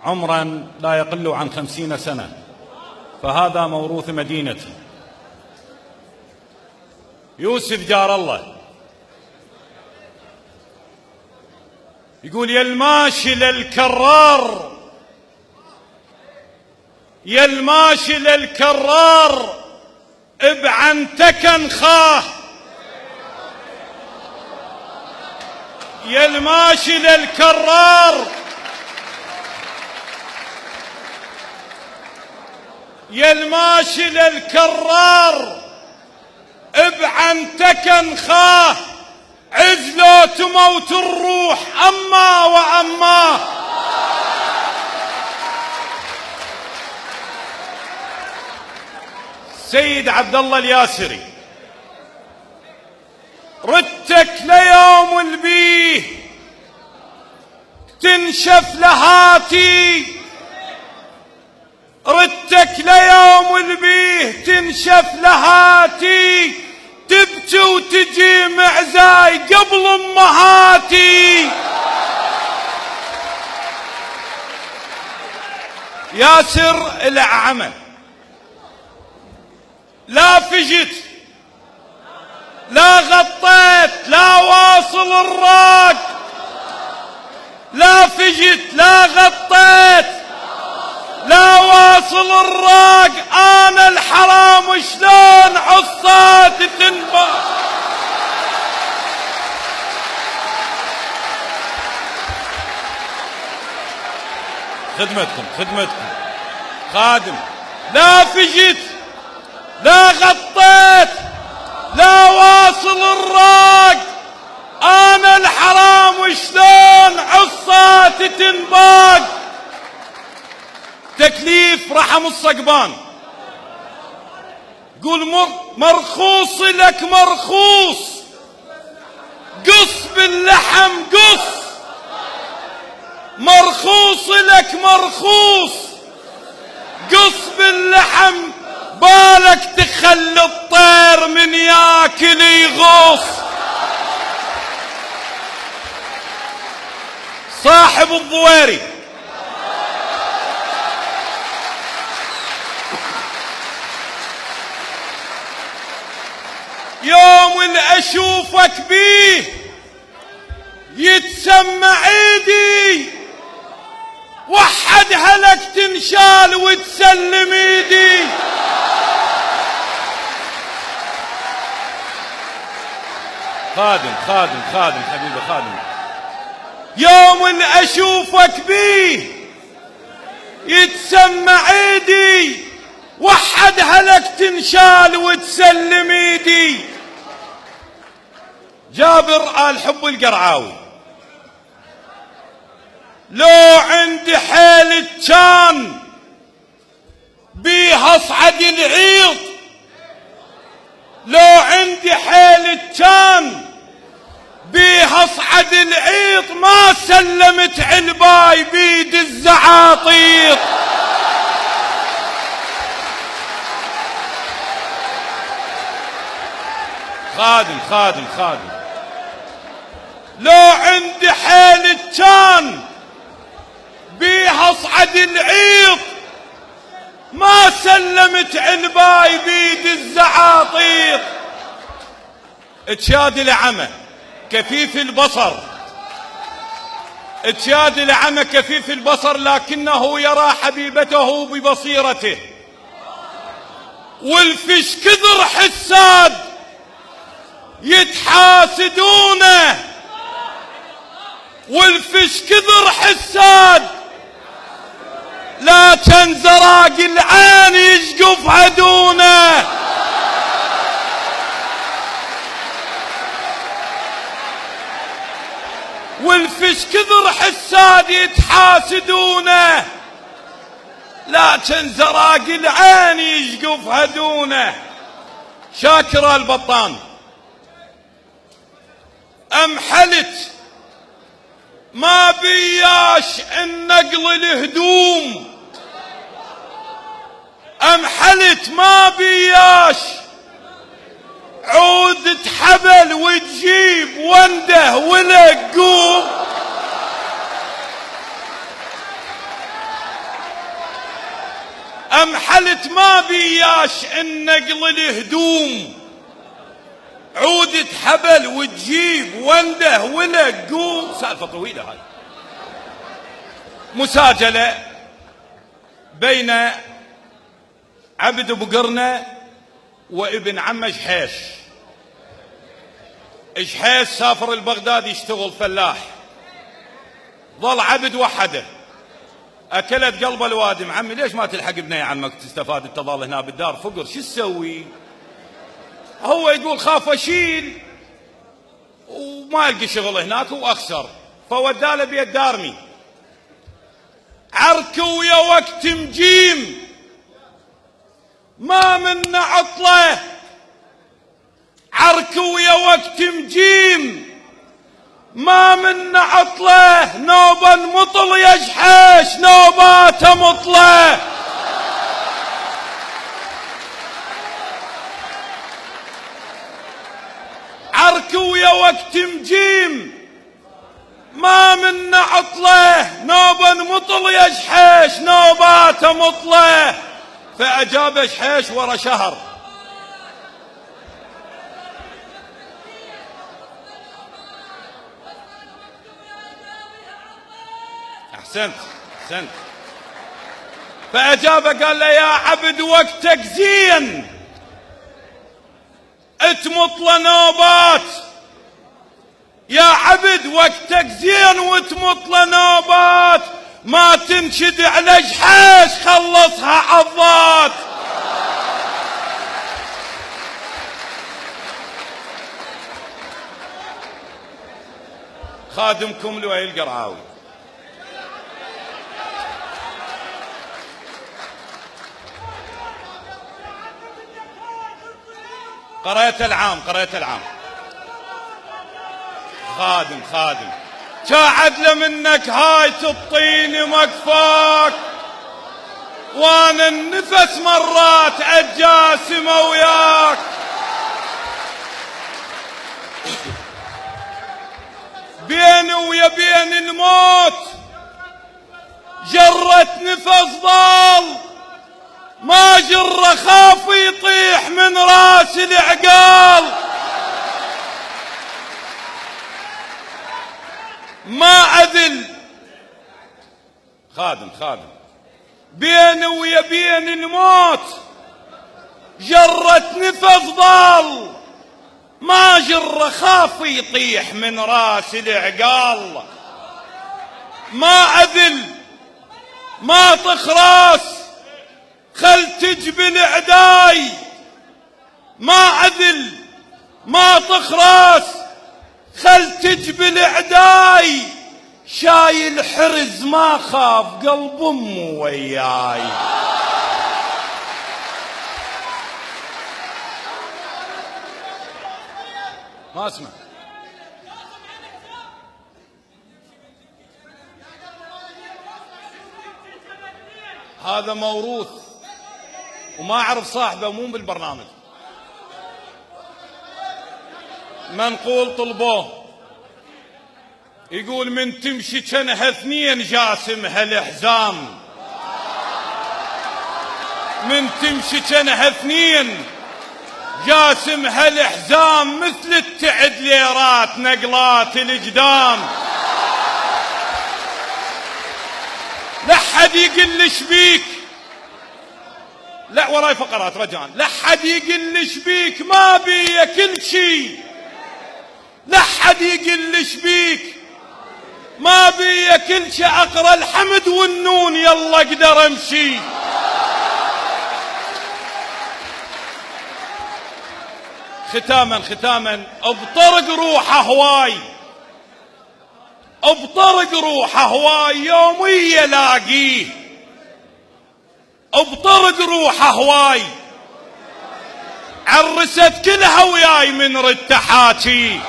عمرا لا يقل عن 50 سنة، فهذا موروث مدينتي. يوسف جار الله يقول: يا الماشي للكرار، يا الماشي للكرار ابعنتك انخاه، يا الماشي للكرار، يا الماشي للكرار ابعنتك انخاه، عزلو تموت الروح أما وأما. سيد عبد الله الياسري: ردتك ليوم البيه تنشف لهاتي، ردتك ليوم البيه تنشف لهاتي، تبكي وتجي معزاي قبل امهاتي. ياسر الأعمى: لا فجت لا غطيت لا واصل الراق، لا فجت لا غطيت لا واصل الراق، انا الحرام شلون عصات تنبع. خدمتكم خدمتكم خادم. لا فجت لا غطيت لا واصل الراق، انا الحرام شلون عصات تنباق. تكليف رحم الصقبان: قول مرخوص لك مرخوص، قص باللحم قص، مرخوص لك مرخوص، قص باللحم، بالك تخلي الطير من ياكل يغوص. صاحب الضويري: يوم اللي اشوفك بيه يتسمع ايدي، وحد هلك تنشال وتسلم ايدي. خادم خادم خادم حبيبي خادم. يوم اللي اشوفك بيه يتسمع ايدي، وحد هلك تنشال وتسلم ايدي. جابر آل حب القرعاوي: لو عندي حيل كان بيها اصعد العيض، لو عندي حيل كان بيها اصعد العيض، ما سلمت علباي بيد الزعاطيط. خادم خادم خادم: لو عندي حيل كان بيها اصعد العيض، ما سلمت علباي بيد الزعاطيط. اتشاد العمى كفيف البصر، اتشاد العمى كفيف البصر، لكنه يرى حبيبته ببصيرته. والفش كثر حساد يتحاسدونه، والفش كثر حساد، لا كان زراق العين يشقف عدونه. والفش كثر حساد يتحاسدونه، لا كان زراق العين يشقف عدونه. شاكر البطان: امحلت ما بياش النقل الهدوم، امحلت ما بياش عود حبل وتجيب ونده ولقوم. أمحلت ما بياش النقل الهدوم، عودة حبل وتجيب ونده ولق قوم. سالفة طويلة هاي. مساجلة بين عبد أبو قرنة وابن عمه جحيش. جحيش سافر البغداد يشتغل فلاح، ظل عبد وحده. أكلت قلب الوادم، عمي ليش ما تلحق ابني عمك تستفاد، انت ظل هنا بالدار فقر، شو تسوي؟ هو يقول خاف اشيل وما القي شغل هناك واخسر، فوداله بيت دارمي. عركوية وقت مجيم ما منا عطله، عركوية وقت مجيم ما منا عطله، نوبا مطل يا جحيش نوباته مطله. عركوية وقت مجيم ما منا عطله، نوبا مطل يا جحيش نوباته مطله. فأجاب جحيش ورا شهر. أحسنت أحسنت. فأجاب قال له يا عبد وقتك زين، اتمطله نوبات يا عبد وقتك زين وتمطله نوبات، ما تنشد على جحيش خلصها عضات. خادمكم لؤي القرعاوي. قريت العام خادم شاعد منك هاي تطيني مكفاك، وانا النفس مرات اجاسمه وياك. بيني ويا بين الموت جرت نفس ضال، ما جر خاف يطيح من راس العقال. ما أذل خادم بيني ويا بين الموت جرت نفس ضال، ما جر خاف يطيح من راس العقال. ما أذل ما طخراس خل تجبل عداي، ما أذل ما طخراس خل تجبل عداي، شايل حرز ما خاف قلب امه وياي. ما اسمع. هذا موروث وما اعرف صاحبه مو بالبرنامج. منقول طلبوه يقول من تمشي كانها اثنين جاسم هالحزام، من تمشي كانها اثنين جاسم هالحزام، مثل التعد ليرات نقلات الجدام. لحد يقلش بيك، لا وراي فقرات رجعان، لحد يقلش بيك ما بي كل شي، لحد يقلش بيك ما بي كل شي، اقرا الحمد والنون يلا اقدر امشي. ختاما ابطرق روحه هواي، ابطرق روحه هواي يومي لاقيه، ابطرق روحه هواي عرست كلها وياي من رد تحاكي.